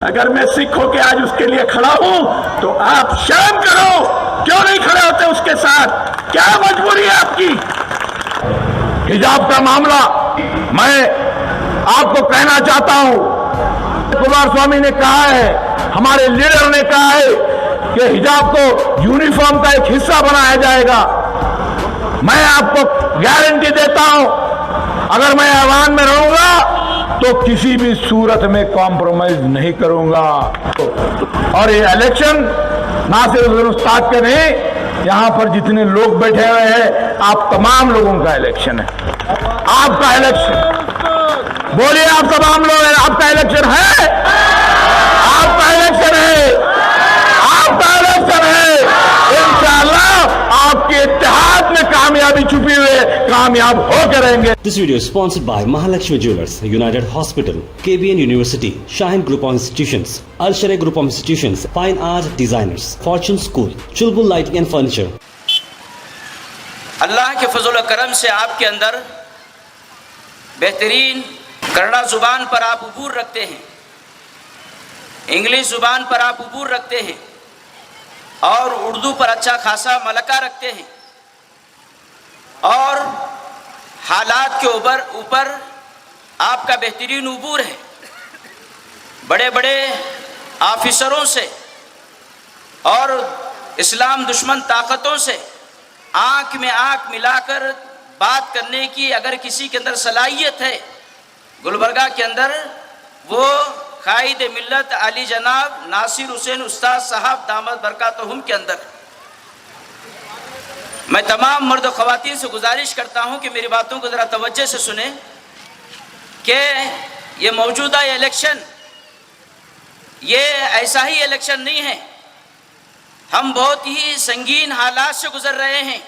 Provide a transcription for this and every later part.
अगर मैं सिख होके आज उसके लिए खड़ा हूं तो आप शर्म करो, क्यों नहीं खड़े होते उसके साथ? क्या मजबूरी है आपकी? हिजाब का मामला मैं आपको कहना चाहता हूं, कुमार स्वामी ने कहा है, हमारे लीडर ने कहा है कि हिजाब को यूनिफॉर्म का एक हिस्सा बनाया जाएगा। मैं आपको गारंटी देता हूं, अगर मैं ऐवान में रहूंगा तो किसी भी सूरत में कॉम्प्रोमाइज नहीं करूंगा। और ये इलेक्शन ना सिर्फ उस्ताद के नहीं, यहां पर जितने लोग बैठे हुए हैं आप तमाम लोगों का इलेक्शन है, आपका इलेक्शन। बोलिए, आप तमाम लोग हैं, आपका इलेक्शन है, आपका इलेक्शन है, आपका इलेक्शन है। इंशाअल्लाह आपके इत्तेहाद में कामयाबी छुपी हुई है, कामयाब होकर रहेंगे। This video is sponsored by Mahalakshmi Jewelers, United Hospital, KBN University, Shaheen Group of Institutions, Al Sharia Group of Institutions, Fine Art Designers, Fortune School, Chulbul Lighting and Furniture. अल्लाह के फजल करम से आपके अंदर बेहतरीन कन्नड़ा ज़ुबान पर आप उबूर रखते हैं, इंग्लिश ज़ुबान पर आप उबूर रखते हैं और उर्दू पर अच्छा खासा मलका रखते हैं और हालात के ऊपर आपका बेहतरीन उबूर है। बड़े बड़े ऑफिसरों से और इस्लाम दुश्मन ताकतों से आंख में आंख मिलाकर बात करने की अगर किसी के अंदर सलाहियत है, गुलबर्गा के अंदर वो कायद मिल्लत अली जनाब नासिर हुसैन उस्ताद साहब दामद बरकातहुम के अंदर। मैं तमाम मर्द और ख़वातीन से गुजारिश करता हूं कि मेरी बातों को ज़रा तवज्जो से सुने कि ये मौजूदा इलेक्शन ये ऐसा ही इलेक्शन नहीं है। हम बहुत ही संगीन हालात से गुजर रहे हैं।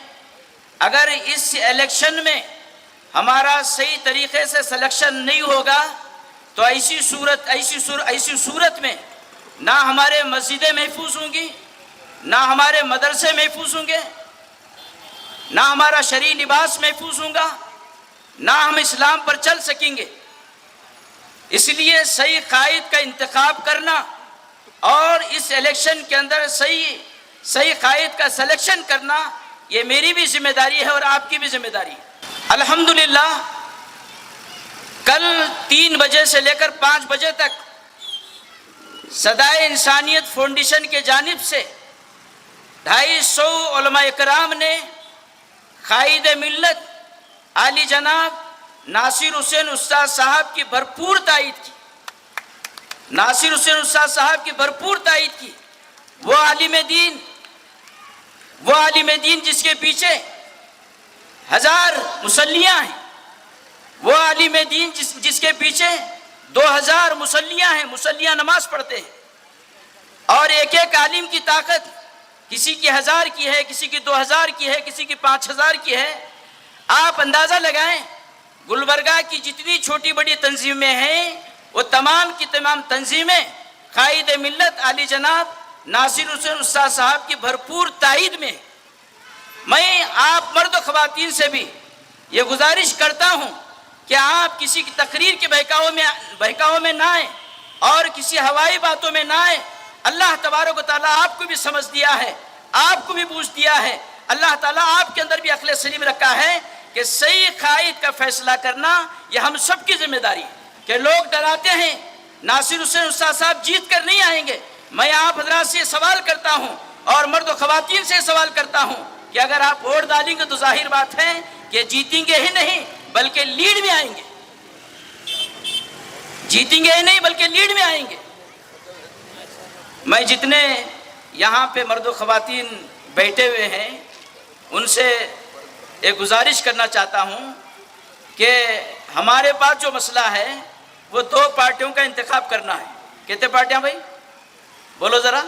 अगर इस इलेक्शन में हमारा सही तरीके से सिलेक्शन नहीं होगा तो ऐसी सूरत में ना हमारे मस्जिदें महफूज होंगी, ना हमारे मदरसे महफूज होंगे, ना हमारा शरीय लिबास महफूज होगा, ना हम इस्लाम पर चल सकेंगे। इसलिए सही कायद का इंतखाब करना और इस इलेक्शन के अंदर सही कायद का सिलेक्शन करना ये मेरी भी जिम्मेदारी है और आपकी भी जिम्मेदारी है। अल्हम्दुलिल्लाह कल 3 बजे से लेकर 5 बजे तक सदाए इंसानियत फाउंडेशन के जानिब से 250 उलमा इकराम ने कायद मिल्लत आली जनाब नासिर हुसैन उस्ताद साहब की भरपूर तायद की, नासिर हुसैन उस्ताद साहब की भरपूर तायद की। वो आलिम दीन जिसके पीछे 1000 मुसल्लियाँ हैं, वो आलिम दीन जिसके पीछे 2000 मुसल्लियाँ हैं, मुसल्लियाँ नमाज पढ़ते हैं। और एक एक आलिम की ताकत किसी की 1000 की है, किसी की 2000 की है, किसी की 5000 की है। आप अंदाज़ा लगाएं, गुलबर्गा की जितनी छोटी बड़ी तंजीमें हैं वो तमाम की तमाम तंजीमें कायद मिल्लत आली जनाब नासिर हुसैन उस्ताद साहब की भरपूर तायद में। मैं आप मर्द और ख़वातीन से भी ये गुजारिश करता हूँ कि आप किसी की तकरीर के बहकावे में ना आए और किसी हवाई बातों में ना आए। अल्लाह तबारक व तआला आपको भी समझ दिया है, आपको भी बूझ दिया है। अल्लाह ताला आपके अंदर भी अक्ल सलीम रखा है कि सही कायद का फैसला करना यह हम सब की जिम्मेदारी है। कि लोग डराते हैं नासिर हुसैन उस्ताद साहब जीत कर नहीं आएंगे। मैं आप हजरात से सवाल करता हूँ और मर्द व ख़वातीन से सवाल करता हूँ कि अगर आप वोट डालेंगे तो जाहिर बात है कि जीतेंगे ही नहीं बल्कि लीड में आएंगे, जीतेंगे ही नहीं बल्कि लीड में आएंगे। मैं जितने यहाँ पे मर्द व ख़वातीन बैठे हुए हैं उनसे एक गुजारिश करना चाहता हूँ कि हमारे पास जो मसला है वो 2 पार्टियों का इंतखाब करना है। कितने पार्टियाँ भाई बोलो ज़रा?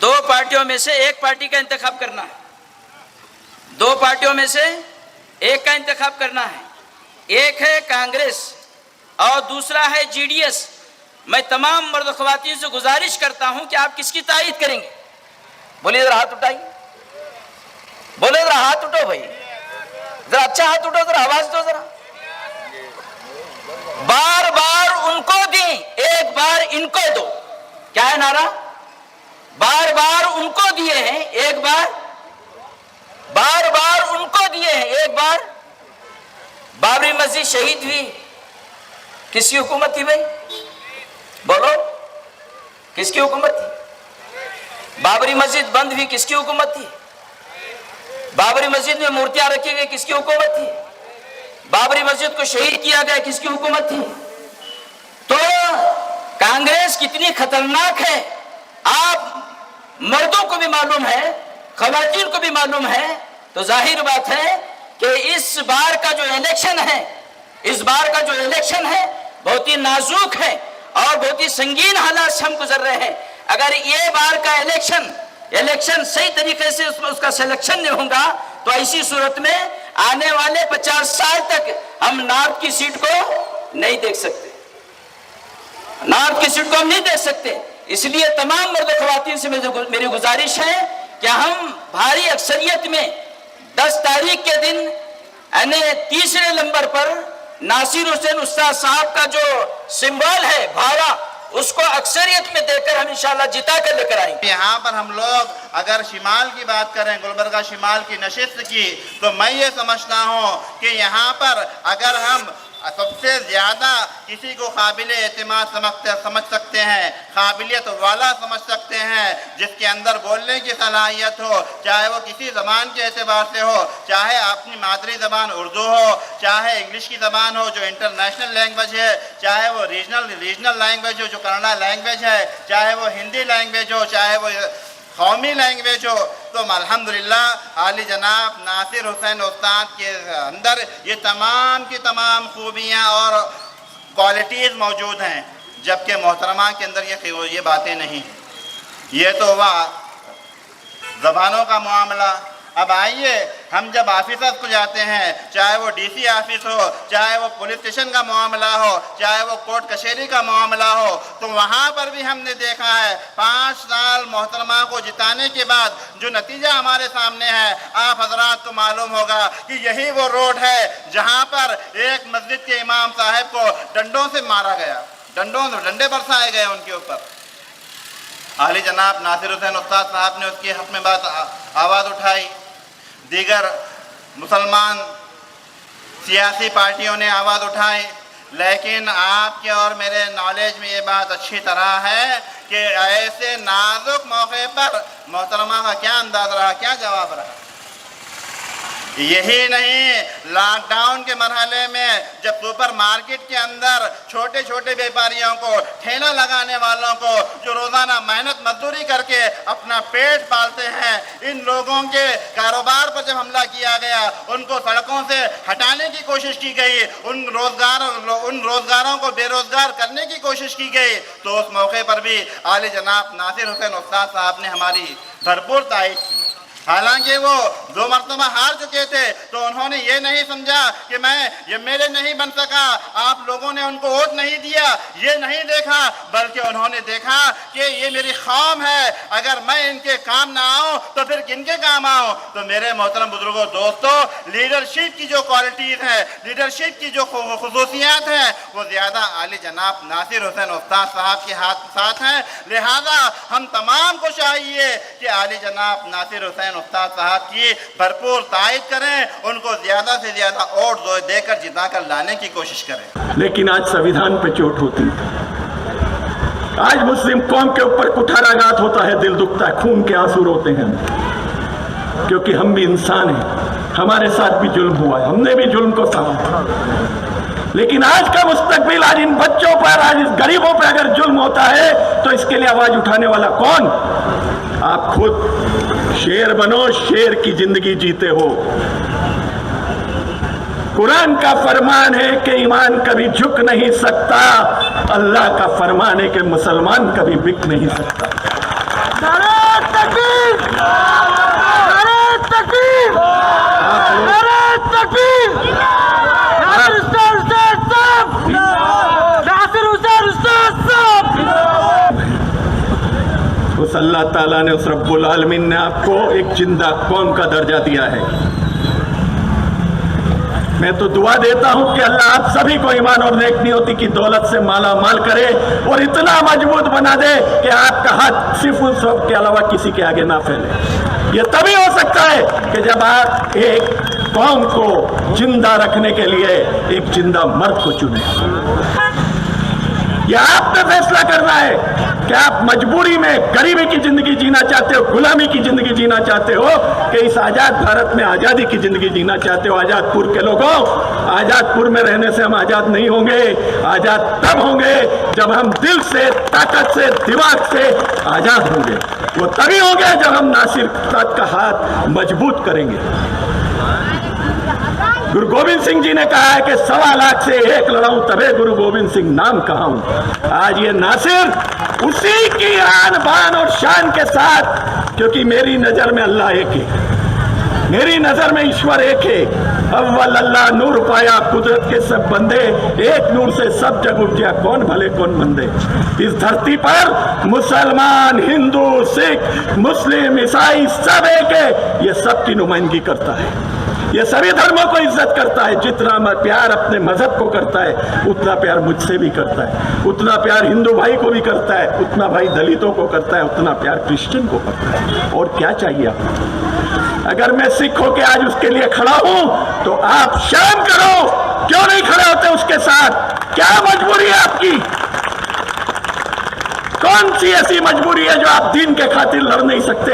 2 पार्टियों में से एक पार्टी का इंतखाब करना है, 2 पार्टियों में से एक का इंतखाब करना है। एक है कांग्रेस और दूसरा है GDS। मैं तमाम मर्द ख़वातीन से गुजारिश करता हूं कि आप किसकी तायद करेंगे? बोलिए जरा, हाथ उठाइए, बोले जरा, हाथ उठो भाई, जरा अच्छा हाथ उठो, जरा आवाज दो जरा। बार बार उनको दी, एक बार इनको दो। क्या है नारा? बार बार उनको दिए हैं, एक बार, बार बार उनको दिए हैं, एक बार। बाबरी मस्जिद शहीद हुई, किसकी हुकूमत थी भाई? बोलो, किसकी हुकूमत थी? बाबरी मस्जिद बंद हुई, किसकी हुकूमत थी? बाबरी मस्जिद में मूर्तियां रखी गई, किसकी हुकूमत थी? बाबरी मस्जिद को शहीद किया गया, किसकी हुकूमत थी? तो कांग्रेस कितनी खतरनाक है आप मर्दों को भी मालूम है, खवातीन को भी मालूम है। तो जाहिर बात है कि इस बार का जो इलेक्शन है, इस बार का जो इलेक्शन है बहुत ही नाजुक है और बहुत ही संगीन हालात से हम गुजर रहे हैं। अगर ये बार का इलेक्शन सही तरीके से उसका सिलेक्शन नहीं होगा तो ऐसी सूरत में आने वाले 50 साल तक हम नॉर्थ की सीट को नहीं देख सकते, नॉर्थ की सीट को हम नहीं देख सकते। इसलिए तमाम मर्द ख्वातीन से मेरी गुजारिश है कि हम भारी अक्सरियत में 10 तारीख के दिन यानी तीसरे नंबर पर नासिर हुसैन उस्ताद साहब का जो सिंबल है भाला, उसको अक्सरियत में देकर हम इंशाल्लाह जिता कर लेकर आएंगे। यहाँ पर हम लोग अगर शिमाल की बात करें, गुलबर्गा शिमाल की नशिस्त की, तो मैं ये समझता हूँ कि यहाँ पर अगर हम सबसे ज़्यादा किसी को काबिल एतमाद समझ सकते हैं, काबिलियत वाला समझ सकते हैं, जिसके अंदर बोलने की सलाहियत हो, चाहे वो किसी ज़बान के एतबार से हो, चाहे अपनी मादरी ज़बान उर्दू हो, चाहे इंग्लिश की ज़बान हो जो इंटरनेशनल लैंग्वेज है, चाहे वो रीजनल लैंग्वेज हो जो कन्नड़ा लैंग्वेज है, चाहे वो हिंदी लैंग्वेज हो, चाहे वो कौमी लैंग्वेज हो। तो अल्हम्दुलिल्लाह आली जनाब नासिर हुसैन उस्ताद के अंदर ये तमाम की तमाम खूबियाँ और क्वालिटीज़ मौजूद हैं, जबकि मोहतरमा के अंदर ये बातें नहीं। ये तो हुआ ज़बानों का मामला। अब आइए, हम जब ऑफिसर्स को जाते हैं, चाहे वो डीसी ऑफिस हो, चाहे वो पुलिस स्टेशन का मामला हो, चाहे वो कोर्ट कचहरी का मामला हो, तो वहाँ पर भी हमने देखा है 5 साल मोहतरमा को जिताने के बाद जो नतीजा हमारे सामने है, आप हजरात को मालूम होगा कि यही वो रोड है जहाँ पर एक मस्जिद के इमाम साहब को डंडों से मारा गया, डंडे बरसाए गए उनके ऊपर। आली जनाब नासिर हुसैन उस्ताद साहब ने उसके हक में बात आवाज़ उठाई, दीगर मुसलमान सियासी पार्टियों ने आवाज़ उठाई, लेकिन आपके और मेरे नॉलेज में ये बात अच्छी तरह है कि ऐसे नाजुक मौके पर मोहतरमा का क्या अंदाज रहा, क्या जवाब रहा। यही नहीं, लॉकडाउन के मरहले में जब सुपर मार्केट के अंदर छोटे छोटे व्यापारियों को, ठेला लगाने वालों को जो रोज़ाना मेहनत मजदूरी करके अपना पेट पालते हैं, इन लोगों के कारोबार पर जब हमला किया गया, उनको सड़कों से हटाने की कोशिश की गई, उन रोज़गारों को बेरोज़गार करने की कोशिश की गई, तो उस मौके पर भी आली जनाब नासिर हुसैन उस्ताद साहब ने हमारी भरपूर तारीफ की। हालांकि वो 2 मरतबा हार चुके थे, तो उन्होंने ये नहीं समझा कि ये मेरे नहीं बन सका, आप लोगों ने उनको वोट नहीं दिया, ये नहीं देखा, बल्कि उन्होंने देखा कि ये मेरी कौम है, अगर मैं इनके काम ना आऊँ तो फिर किनके काम आऊँ। तो मेरे मोहतरम बुजुर्गों, दोस्तों, लीडरशिप की जो क्वालिटीज़ हैं, लीडरशिप की जो खुसूसियात हैं, वो ज़्यादा आली जनाब नासिर हुसैन उस्ताद साहब के साथ हैं। लिहाजा हम तमाम को चाहिए कि आली जनाब नासिर हुसैन उस्ताद साहब की भरपूर तायद करें, उनको ज्यादा से ज्यादा वोट देकर जिता कर लाने की कोशिश करें। लेकिन आज संविधान पे चोट होती, आज मुस्लिम कौम के ऊपर कुठाराघात होता है, दिल दुखता है, खून के आंसू रोते हैं, क्योंकि हम भी इंसान हैं, हमारे साथ भी जुल्म हुआ है, हमने भी जुल्म को सहा। लेकिन आज का मुस्तकबिल, आज इन बच्चों पर, आज इस गरीबों पर अगर जुल्म होता है तो इसके लिए आवाज उठाने वाला कौन? आप खुद शेर बनो, शेर की जिंदगी जीते हो। कुरान का फरमान है कि ईमान कभी झुक नहीं सकता, अल्लाह का फरमान है कि मुसलमान कभी बिक नहीं सकता। नारे तकबीर, नारे तकबीर, नारे तकबीर, नासिर हुसैन उस्ताद साहब, नासिर हुसैन उस्ताद साहब। उस अल्लाह ताला ने, उस रब्बुल आलमीन ने आपको एक जिंदा कौम का दर्जा दिया है। मैं तो दुआ देता हूं कि अल्लाह आप सभी को ईमान और नेक नियति की दौलत से माला माल करे और इतना मजबूत बना दे कि आपका हाथ सिर्फ उन सब के अलावा किसी के आगे ना फैले। यह तभी हो सकता है कि जब आप एक कौम को जिंदा रखने के लिए एक जिंदा मर्द को चुने। यह आपने फैसला करना है कि आप मजबूरी में गरीबी की जिंदगी जीना चाहते हो, गुलामी की जिंदगी जीना चाहते हो, कि इस आजाद भारत में आजादी की जिंदगी जीना चाहते हो। आजादपुर के लोगों, आजादपुर में रहने से हम आजाद नहीं होंगे। आजाद तब होंगे जब हम दिल से, ताकत से, दिमाग से आजाद होंगे। वो तभी होंगे जब हम नासिर का हाथ मजबूत करेंगे। गुरु गोविंद सिंह जी ने कहा है कि 1.25 लाख से एक लड़ाऊं तबे गुरु गोविंद सिंह नाम कहाऊं। आज ये नासिर उसी की आन बान और शान के साथ, क्योंकि मेरी नजर में अल्लाह एक है, मेरी नजर में ईश्वर एक है। अव्वल अल्लाह नूर पाया कुदरत के सब बंदे, एक नूर से सब जग उपजा कौन भले कौन मंदे। इस धरती पर मुसलमान, हिंदू, सिख, मुस्लिम, ईसाई सब एक है। ये सब की नुमाइंदगी करता है, ये सभी धर्मों को इज्जत करता है। जितना प्यार अपने मजहब को करता है उतना प्यार मुझसे भी करता है, उतना प्यार हिंदू भाई को भी करता है, उतना भाई दलितों को करता है, उतना प्यार क्रिश्चियन को करता है। और क्या चाहिए आपको? अगर मैं सिख होके आज उसके लिए खड़ा हूं तो आप शर्म करो, क्यों नहीं खड़े होते उसके साथ? क्या मजबूरी है आपकी? कौन सी ऐसी मजबूरी है जो आप दीन के खातिर लड़ नहीं सकते?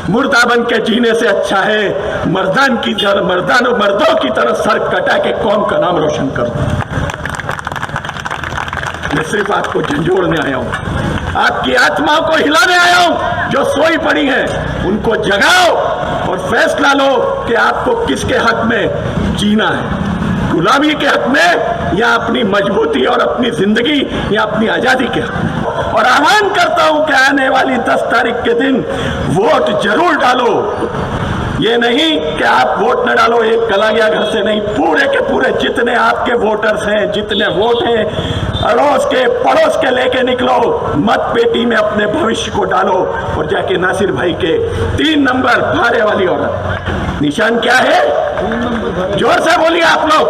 मुर्दा बन के जीने से अच्छा है मर्दों की तरह सर कटा के कौम का नाम रोशन कर दो। मैं सिर्फ आपको झंझोड़ने आया हूं, आपकी आत्माओं को हिलाने आया हूं। जो सोई पड़ी है उनको जगाओ और फैसला लो कि आपको किसके हक में जीना है, गुलामी के हक में या अपनी मजबूती और अपनी जिंदगी या अपनी आजादी के हक में। और आह्वान करता हूं कि आने वाली 10 तारीख के दिन वोट जरूर डालो। ये नहीं कि आप वोट न डालो, एक चला गया घर से नहीं, पूरे के पूरे जितने आपके वोटर्स हैं, जितने वोट हैं, अड़ोस के पड़ोस के लेके निकलो, मत पेटी में अपने भविष्य को डालो और जाके नासिर भाई के 3 नंबर भारे वाली औरत, निशान क्या है? जोर से बोलिए आप लोग,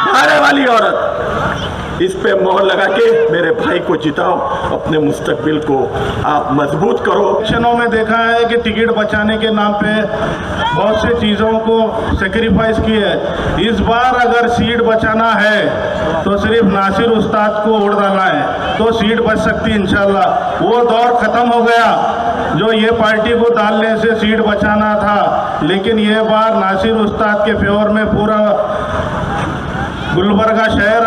भारे वाली औरत, इस पे मोहर लगा के मेरे भाई को जिताओ, अपने मुस्तकबिल को आप मजबूत करो। इलेक्शनों में देखा है कि टिकट बचाने के नाम पे बहुत से चीज़ों को सेक्रीफाइस किए। इस बार अगर सीट बचाना है तो सिर्फ नासिर उस्ताद को वोट डालना है तो सीट बच सकती है इंशाल्लाह। वो दौर ख़त्म हो गया जो ये पार्टी को डालने से सीट बचाना था, लेकिन ये बार नासिर उस्ताद के फेवर में पूरा गुलबर्गा शहर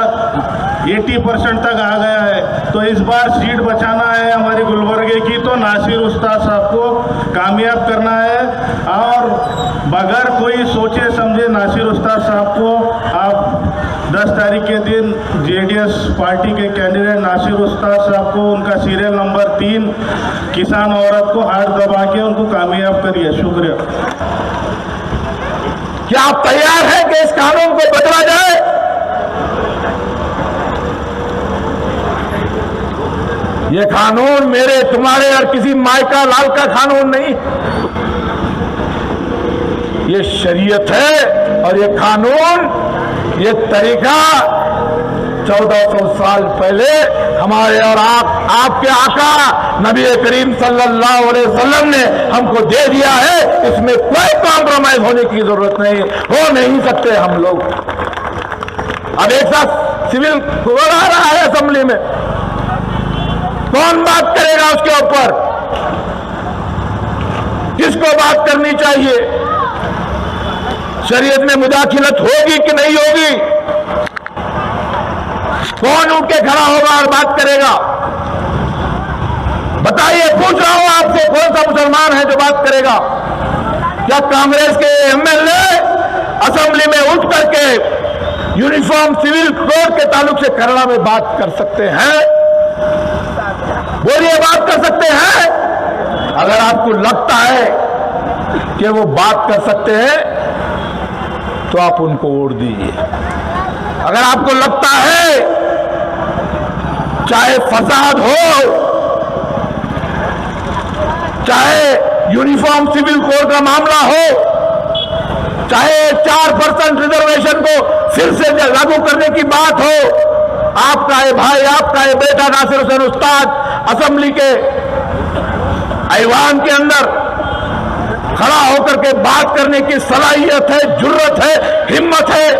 80% तक आ गया है। तो इस बार सीट बचाना है हमारी गुलबर्गे की तो नासिर उस्ताद साहब को कामयाब करना है। और बगैर कोई सोचे समझे नासिर उस्ताद साहब को आप 10 तारीख के दिन जेडीएस पार्टी के कैंडिडेट नासिर उस्ताद साहब को उनका सीरियल नंबर 3 किसान औरत को हाथ दबा के उनको कामयाब करिए। शुक्रिया। क्या आप तैयार हैं कि इस कानून को बदला जाए? ये कानून मेरे, तुम्हारे और किसी मायका लाल का कानून नहीं, ये शरीयत है। और ये कानून, ये तरीका 1400 साल पहले हमारे और आपके आका नबी करीम सल्लल्लाहु अलैहि वसल्लम ने हमको दे दिया है। इसमें कोई कॉम्प्रोमाइज होने की जरूरत नहीं, हो नहीं सकते हम लोग। अब एक साथ सिविल कोड आ रहा है असेंबली में, कौन बात करेगा उसके ऊपर? किसको बात करनी चाहिए? शरीयत में मुदाखिलत होगी कि नहीं होगी? कौन उठ के खड़ा होगा और बात करेगा? बताइए, पूछ रहा हूं आपसे, कौन सा मुसलमान है जो बात करेगा? क्या कांग्रेस के एमएलए असेंबली में उठ करके यूनिफॉर्म सिविल कोड के ताल्लुक से केरला में बात कर सकते हैं? बोलिए, बात कर सकते हैं? अगर आपको लगता है कि वो बात कर सकते हैं तो आप उनको वोट दीजिए। अगर आपको लगता है चाहे फसाद हो, चाहे यूनिफॉर्म सिविल कोड का मामला हो, चाहे 4% रिजर्वेशन को फिर से लागू करने की बात हो, आपका ये भाई, आपका ये बेटा नासिर हुसैन उस्ताद असेंबली के ऐवान के अंदर खड़ा होकर के बात करने की सलाहियत है, जुर्रत है, हिम्मत है।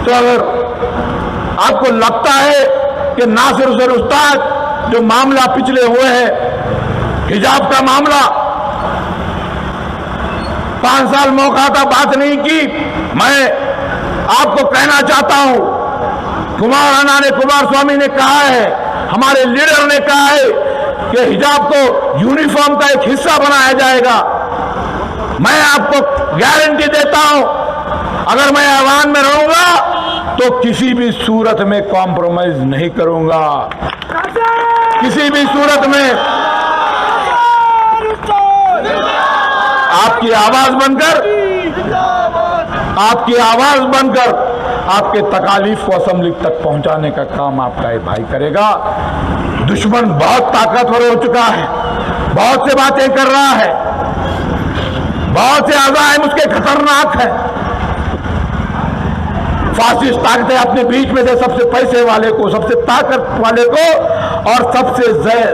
तो अगर आपको लगता है कि नासिर हुसैन उस्ताद जो मामला पिछले हुए हैं, हिजाब का मामला, 5 साल मौका था, बात नहीं की, मैं आपको कहना चाहता हूं, कुमार स्वामी ने कहा है, हमारे लीडर ने कहा है कि हिजाब को यूनिफॉर्म का एक हिस्सा बनाया जाएगा। मैं आपको गारंटी देता हूं, अगर मैं ऐवान में रहूंगा तो किसी भी सूरत में कॉम्प्रोमाइज नहीं करूंगा, किसी भी सूरत में। आपकी आवाज बनकर आपके तकालीफ को असेंबली तक पहुंचाने का काम आपका ये भाई करेगा। दुश्मन बहुत ताकतवर हो चुका है, बहुत से बातें कर रहा है, बहुत से अज़ाइम उसके खतरनाक है। फासिस्ट ताकतें अपने बीच में से सबसे पैसे वाले को, सबसे ताकत वाले को और सबसे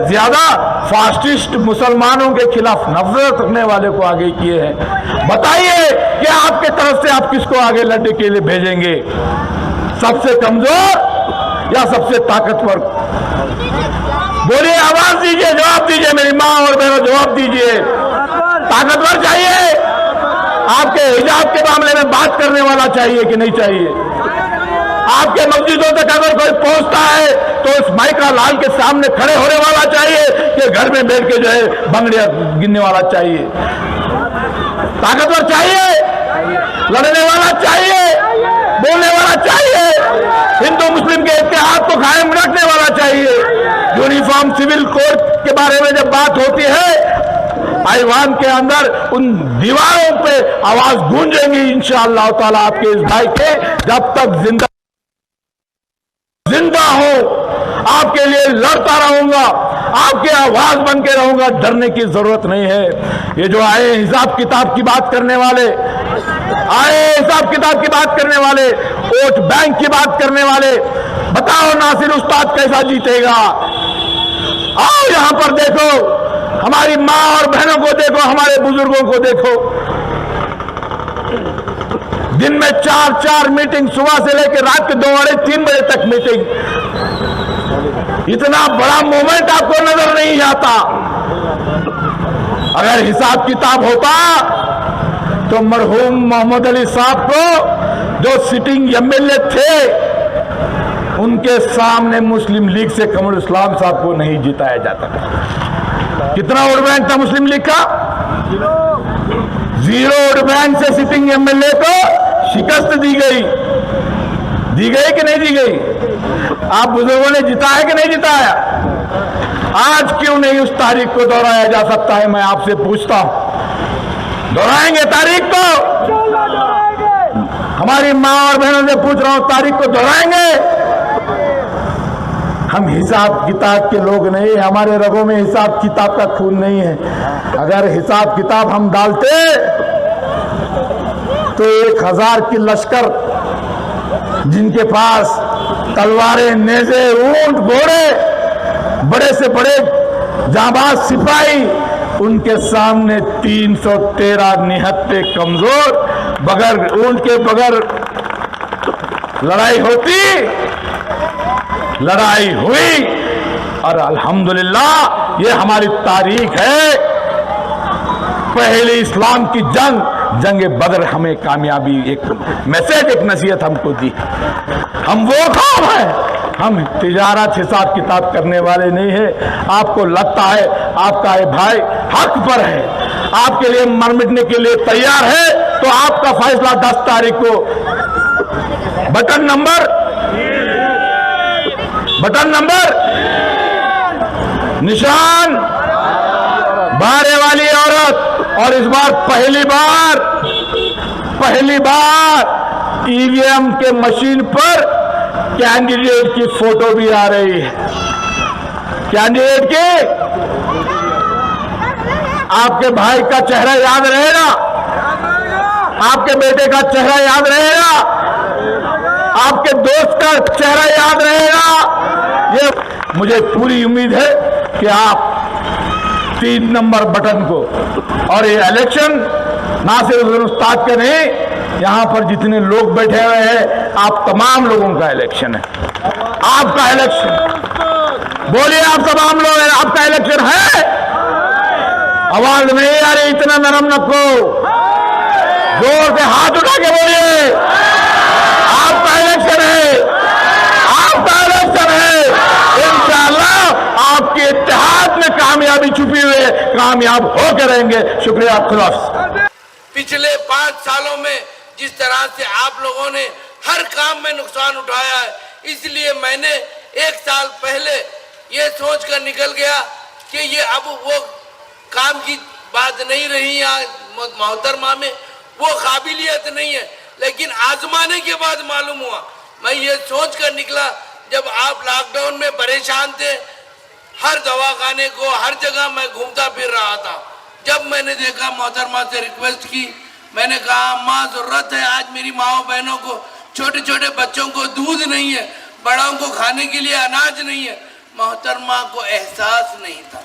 ज्यादा फासिस्ट मुसलमानों के खिलाफ नफरत रखने वाले को आगे किए हैं। बताइए कि आपके तरफ से आप किसको आगे लड़ने के लिए भेजेंगे, सबसे कमजोर या सबसे ताकतवर? बोलिए, आवाज दीजिए, जवाब दीजिए, मेरी माँ और बहनों, जवाब दीजिए। ताकतवर चाहिए? आपके हिजाब के मामले में बात करने वाला चाहिए कि नहीं चाहिए? आपके मस्जिदों तक अगर कोई पहुंचता है तो उस माइका लाल के सामने खड़े होने वाला चाहिए कि घर में बैठ के जो है बंगड़ियां गिनने वाला चाहिए? ताकतवर चाहिए, लड़ने वाला चाहिए, बोलने वाला चाहिए, हिंदू मुस्लिम के इत्तेहाद को कायम रखने वाला चाहिए। यूनिफॉर्म सिविल कोड के बारे में जब बात होती है, ऐवान के अंदर उन दीवारों पे आवाज गूंजेंगी इंशाअल्लाह ताला आपके इस भाई के, जब तक जिंदा हो आपके लिए लड़ता रहूंगा, आपकी आवाज बन के रहूंगा, डरने की जरूरत नहीं है। ये जो आए हिसाब किताब की बात करने वाले, वोट बैंक की बात करने वाले, बताओ नासिर उस्ताद कैसा जीतेगा? आओ यहां पर देखो, हमारी माँ और बहनों को देखो, हमारे बुजुर्गों को देखो। दिन में 4 मीटिंग, सुबह से लेकर रात के 2-3 बजे तक मीटिंग। इतना बड़ा मूवमेंट आपको नजर नहीं आता। अगर हिसाब किताब होता तो मरहूम मोहम्मद अली साहब को, जो सिटिंग एमएलए थे, उनके सामने मुस्लिम लीग से कमरुल इस्लाम साहब को नहीं जिताया जाता। कितना वोट बैंक था मुस्लिम लीग का? 0 वोट बैंक से सिटिंग एमएलए को शिकस्त दी गई कि नहीं दी गई? आप बुजुर्गों ने जिताया कि नहीं जिताया? आज क्यों नहीं उस तारीख को दोहराया जा सकता है? मैं आपसे पूछता हूं, दोहराएंगे तारीख को? हमारी माँ और बहनों से पूछ रहा हूं, तारीख को दोहराएंगे? हम हिसाब किताब के लोग नहीं, हमारे रगों में हिसाब किताब का खून नहीं है। अगर हिसाब किताब हम डालते तो 1000 की लश्कर, जिनके पास तलवारें, नेज़े, ऊंट, घोड़े, बड़े से बड़े जाबाज सिपाही, उनके सामने 313 निहत्ते कमजोर, बगैर ऊंट के बगैर लड़ाई हुई। और अल्हम्दुलिल्लाह ये हमारी तारीख है। पहली इस्लाम की जंग बदर हमें कामयाबी, एक मैसेज, एक नसीहत हमको दी। हम वो कौम है, हम तिजारत हिसाब किताब करने वाले नहीं है। आपको लगता है आपका ये भाई हक पर है, आपके लिए मर मिटने के लिए तैयार है, तो आपका फैसला 10 तारीख को बटन नंबर निशान, बारे वाली औरत। और इस बार पहली बार ईवीएम के मशीन पर कैंडिडेट की फोटो भी आ रही है। कैंडिडेट की आपके भाई का चेहरा याद रहेगा। आपके बेटे का चेहरा याद रहेगा, आपके दोस्त का चेहरा याद रहेगा। ये मुझे पूरी उम्मीद है कि आप 3 नंबर बटन को, और ये इलेक्शन नासिर हुसैन उस्ताद के नहीं, यहां पर जितने लोग बैठे हुए हैं आप तमाम लोगों का इलेक्शन है, आपका इलेक्शन। बोलिए आप तमाम लोग, आपका इलेक्शन है। आवाज नहीं आ रही, इतना नरम रखो, जोर से हाथ उठा के बोलिए, आपका इलेक्शन है, आपका इलेक्शन है। इंशाअल्लाह आपके इत्तेहाद में कामयाबी छुपी हुई है, कामयाब होकर रहेंगे। शुक्रिया, खुदा हाफिज। पिछले 5 सालों में जिस तरह से आप लोगों ने हर काम में नुकसान उठाया है, इसलिए मैंने 1 साल पहले ये सोच कर निकल गया कि ये अब वो काम की बात नहीं रही, यहाँ मोहतरमा में वो काबिलियत नहीं है। लेकिन आजमाने के बाद मालूम हुआ, मैं ये सोच कर निकला, जब आप लॉकडाउन में परेशान थे, हर दवाखाने को हर जगह मैं घूमता फिर रहा था। जब मैंने देखा, मोहतरमा से रिक्वेस्ट की, मैंने कहा अम्मा जरूरत है, आज मेरी माओ बहनों को, छोटे छोटे बच्चों को दूध नहीं है, बड़ों को खाने के लिए अनाज नहीं है। मोहतरमा को एहसास नहीं था।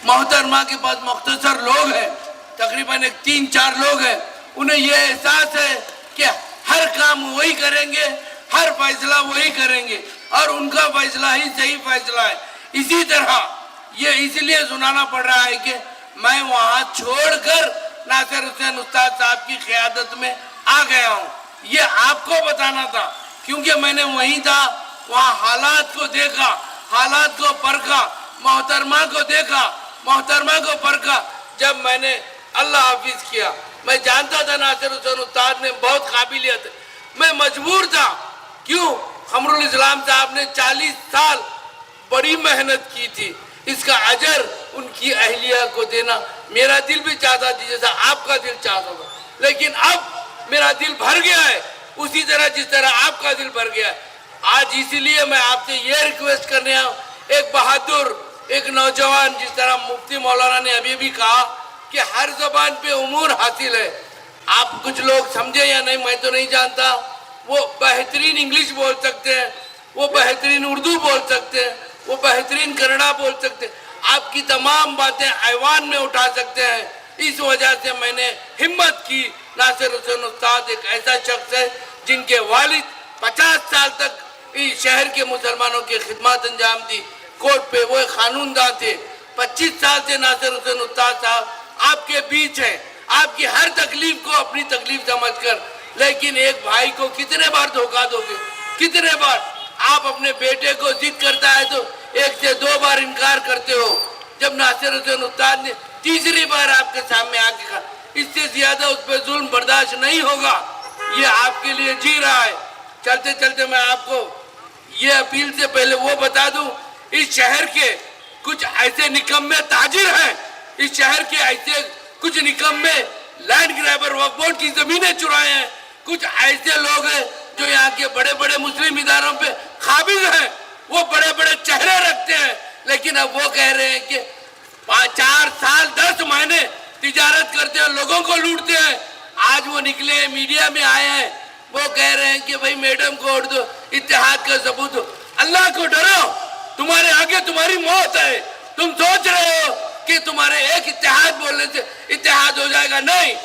मोहतरमा के पास मुख्तसर लोग हैं, तकरीबन 3-4 लोग हैं, उन्हें यह एहसास है कि हर काम वही करेंगे, हर फैसला वही करेंगे और उनका फैसला ही सही फैसला है। इसी तरह ये इसलिए सुनाना पड़ रहा है कि मैं वहां छोड़कर नासिर हुसैन उस्ताद साहब की क़यादत में आ गया हूँ। ये आपको बताना था, क्योंकि मैंने वहीं था, वहाँ हालात को देखा, हालात को परखा, मोहतरमा को देखा, मोहतरमा को परखा। जब मैंने अल्लाह हाफिज किया, मैं जानता था नासिर हुसैन उस्ताद ने बहुत काबिलियत है, मैं मजबूर था। क्यों? कमरुल इस्लाम साहब ने 40 साल बड़ी मेहनत की थी, इसका अजर उनकी अहलिया को देना मेरा दिल भी चाहता था, जैसा आपका दिल चाहता था। लेकिन अब मेरा दिल भर गया है, उसी तरह जिस तरह आपका दिल भर गया है। आज इसीलिए मैं आपसे ये रिक्वेस्ट करने आया हूँ, एक बहादुर, एक नौजवान, जिस तरह मुफ्ती मौलाना ने अभी भी कहा कि हर जबान पे उमूर हासिल है। आप कुछ लोग समझे या नहीं मैं तो नहीं जानता, वो बेहतरीन इंग्लिश बोल सकते हैं, वो बेहतरीन उर्दू बोल सकते हैं, वो बेहतरीन कन्नड़ा बोल सकते हैं, आपकी तमाम बातें ऐवान में उठा सकते हैं। इस वजह से मैंने हिम्मत की। नासिर हुसैन उस्ताद एक ऐसा शख्स है जिनके वालिद 50 साल तक इस शहर के मुसलमानों की खिदमत अंजाम दी, कोर्ट पे वो कानूनदान थे। 25 साल से नासिर हुसैन उस्ताद साहब आपके बीच हैं, आपकी हर तकलीफ को अपनी तकलीफ समझकर। लेकिन एक भाई को कितने बार धोखा दोगे, कितने बार? आप अपने बेटे को जिद करता है तो 1 से 2 बार इनकार करते हो। जब नासिर हुसैन उस्ताद ने तीसरी बार आपके सामने आके कहा, इससे ज्यादा उस पर जुल्म बर्दाश्त नहीं होगा, ये आपके लिए जी रहा है। चलते चलते मैं आपको ये अपील से पहले वो बता दूं, इस शहर के कुछ ऐसे निकम्मे ताजिर हैं, इस शहर के ऐसे कुछ निकम्मे लैंड ग्रैबर वक्फ बोर्ड की जमीनें चुराए हैं, कुछ ऐसे लोग हैं जो यहाँ के बड़े बड़े मुस्लिम इदारों पे काबिज हैं, वो बड़े बड़े चेहरे रखते हैं। लेकिन अब वो कह रहे हैं कि 4 साल 10 महीने तिजारत करते हैं, लोगों को लूटते हैं। आज वो निकले हैं, मीडिया में आए हैं, वो कह रहे हैं कि भाई मैडम को वोट दो, इत्तेहाद का सबूत दो। अल्लाह को डरो, तुम्हारे आगे तुम्हारी मौत है। तुम सोच रहे हो कि तुम्हारे एक इत्तेहाद बोलने से इत्तेहाद हो जाएगा, नहीं।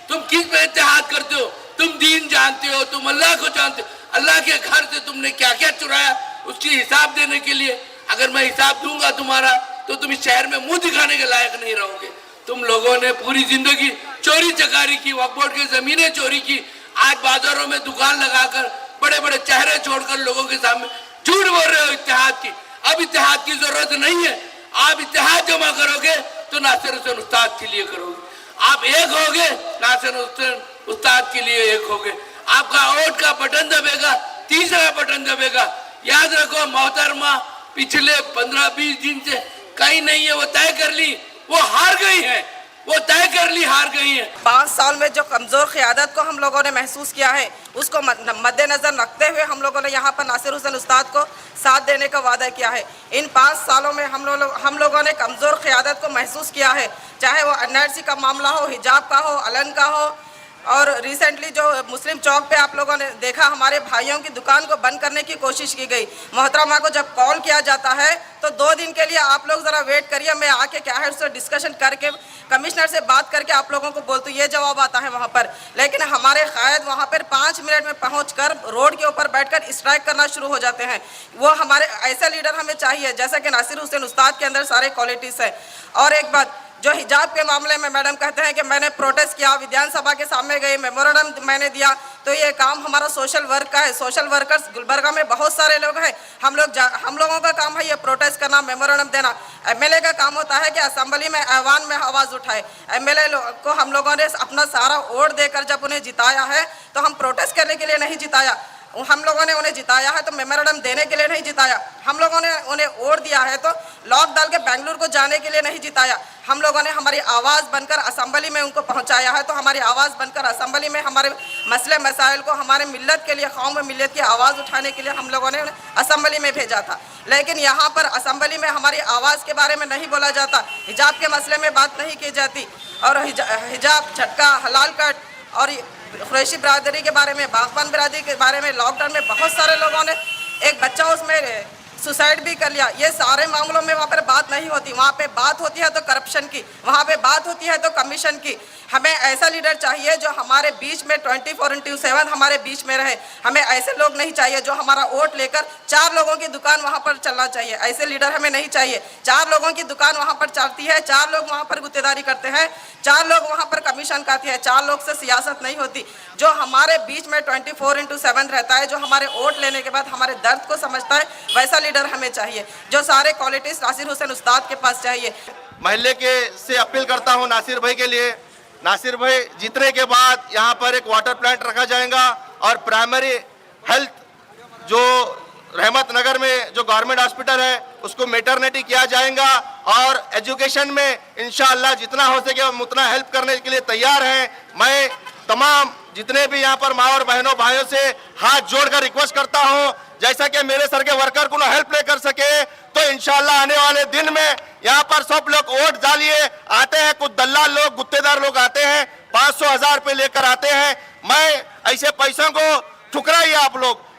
तुम किस पे इत्तेहाद करते हो? तुम दीन जानते हो, तुम अल्लाह को जानते हो। अल्लाह के घर से तुमने क्या क्या चुराया, उसकी हिसाब देने के लिए अगर मैं हिसाब दूंगा तुम्हारा, तो तुम इस शहर में मुंह दिखाने के लायक नहीं रहोगे। तुम लोगों ने पूरी जिंदगी चोरी चकारी की, वक्फ बोर्ड की जमीनें चोरी की, आज बाजारों में दुकान लगाकर बड़े बड़े चेहरे छोड़कर लोगों के सामने झूठ बोल रहे हो इत्तेहाद की। अब इत्तेहाद की जरूरत नहीं है। आप इत्तेहाद जमा करोगे तो नासिर हुसैन उस्ताद के लिए करोगे। आप एक होगे, नासिर हुसैन उस्ताद के लिए एक होगे। आपका वोट का बटन दबेगा, तीसरा बटन दबेगा। याद रखो, मोहतरमा पिछले 15-20 दिन से कहीं नहीं है, वो तय कर ली, वो हार गई है, वो तय कर ली, हार गई है। 5 साल में जो कमज़ोर क़यादत को हम लोगों ने महसूस किया है, उसको मद्देनज़र रखते हुए हम लोगों ने यहाँ पर नासिर हुसैन उस्ताद को साथ देने का वादा किया है। इन 5 सालों में हम लोगों ने कमज़ोर क़यादत को महसूस किया है, चाहे वो NRC का मामला हो, हिजाब का हो, अलन का हो, और रिसेंटली जो मुस्लिम चौक पे आप लोगों ने देखा, हमारे भाइयों की दुकान को बंद करने की कोशिश की गई। मोहतरमा को जब कॉल किया जाता है तो 2 दिन के लिए आप लोग ज़रा वेट करिए, मैं आके क्या है उससे डिस्कशन करके कमिश्नर से बात करके आप लोगों को बोलती हूँ, ये जवाब आता है वहाँ पर। लेकिन हमारे कायद वहाँ पर 5 मिनट में पहुँचकर रोड के ऊपर बैठकर स्ट्राइक करना शुरू हो जाते हैं। वो हमारे ऐसे लीडर हमें चाहिए जैसा कि नासिर हुसैन उस्ताद के अंदर सारे क्वालिटीज़ है। और एक बात, जो हिजाब के मामले में मैडम कहते हैं कि मैंने प्रोटेस्ट किया, विधानसभा के सामने गए, मेमोरेंडम मैंने दिया, तो ये काम हमारा सोशल वर्क का है। सोशल वर्कर्स गुलबर्गा में बहुत सारे लोग हैं, हम लोगों का काम है ये प्रोटेस्ट करना, मेमोरेंडम देना। एमएलए का काम होता है कि असेंबली में ऐवान में आवाज़ उठाए। एमएलए को हम लोगों ने अपना सारा वोट देकर जब उन्हें जिताया है तो हम प्रोटेस्ट करने के लिए नहीं जिताया, हम लोगों ने उन्हें जिताया है तो मेमोरेंडम देने के लिए नहीं जिताया। हम लोगों ने उन्हें वोट दिया है तो लॉक डाल के बेंगलुरु को जाने के लिए नहीं जिताया। हम लोगों ने हमारी आवाज़ बनकर असेंबली में उनको पहुंचाया है, तो हमारी आवाज़ बनकर असेंबली में हमारे मसले मसाइल को, हमारे मिल्लत के लिए, कौम में मिल्लत की आवाज़ उठाने के लिए हम लोगों ने असेंबली में भेजा था। लेकिन यहाँ पर असेंबली में हमारी आवाज़ के बारे में नहीं बोला जाता, हिजाब के मसले में बात नहीं की जाती, और हिजाब, झटका, हलाल कट और कुरैशी बरादरी के बारे में, बागबान बरादरी के बारे में, लॉकडाउन में बहुत सारे लोगों ने, एक बच्चा उसमें सुसाइड भी कर लिया। ये सारे मामलों में वहाँ पर बात नहीं होती। वहाँ पे बात होती है तो करप्शन की, वहाँ पे बात होती है तो कमीशन की। हमें ऐसा लीडर चाहिए जो हमारे बीच में 24/7 हमारे बीच में रहे। हमें ऐसे लोग नहीं चाहिए जो हमारा वोट लेकर 4 लोगों की दुकान वहाँ पर चलना चाहिए। ऐसे लीडर हमें नहीं चाहिए। 4 लोगों की दुकान वहाँ पर चलती है, 4 लोग वहाँ पर गुत्तेदारी करते हैं, 4 लोग वहाँ पर कमीशन खाते हैं, 4 लोग से सियासत नहीं होती। जो हमारे बीच में 24/7 रहता है, जो हमारे वोट लेने के बाद हमारे दर्द को समझता है, वैसा लीडर हमें चाहिए, जो सारे क्वालिटीज नासिर हुसैन उस्ताद के पास चाहिए। महल्ले के से अपील करता हूं नासिर भाई के लिए, नासिर भाई जीतने के बाद यहाँ पर एक वाटर प्लांट रखा जाएगा और प्राइमरी हेल्थ जो रहमत नगर में जो गवर्नमेंट हॉस्पिटल है उसको मैटरनिटी किया जाएगा, और एजुकेशन में इंशाअल्लाह जितना हो सके हम उतना हेल्प करने के लिए तैयार हैं। मैं तमाम जितने भी यहाँ पर माँ और बहनों भाइयों से हाथ जोड़कर रिक्वेस्ट करता हूँ, जैसा कि मेरे सर के वर्कर को हेल्प नहीं कर सके तो इंशाअल्लाह आने वाले दिन में यहाँ पर सब लोग वोट डालिए। आते हैं कुछ दल्लाल लोग, गुत्तेदार लोग आते हैं, 500-1000 रुपये लेकर आते हैं। मैं ऐसे पैसों को ठुकराइए आप लोग।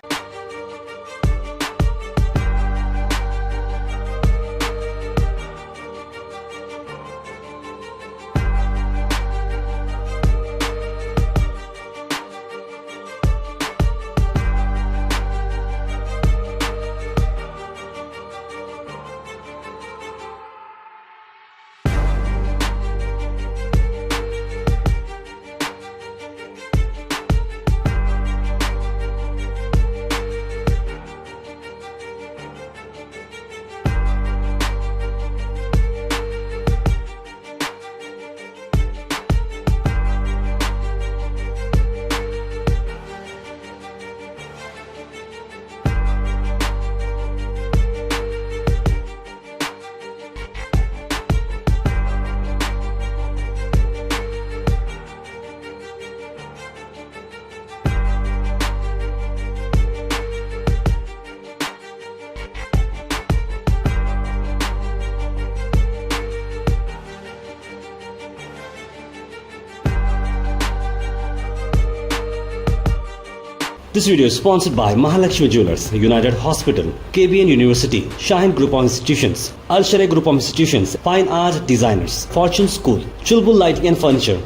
This video is sponsored by Mahalakshmi Jewelers, United Hospital, KBN University, Shaheen Group of Institutions, Al Sharia Group of Institutions, Fine Art Designers, Fortune School, Chulbul Lighting and Furniture.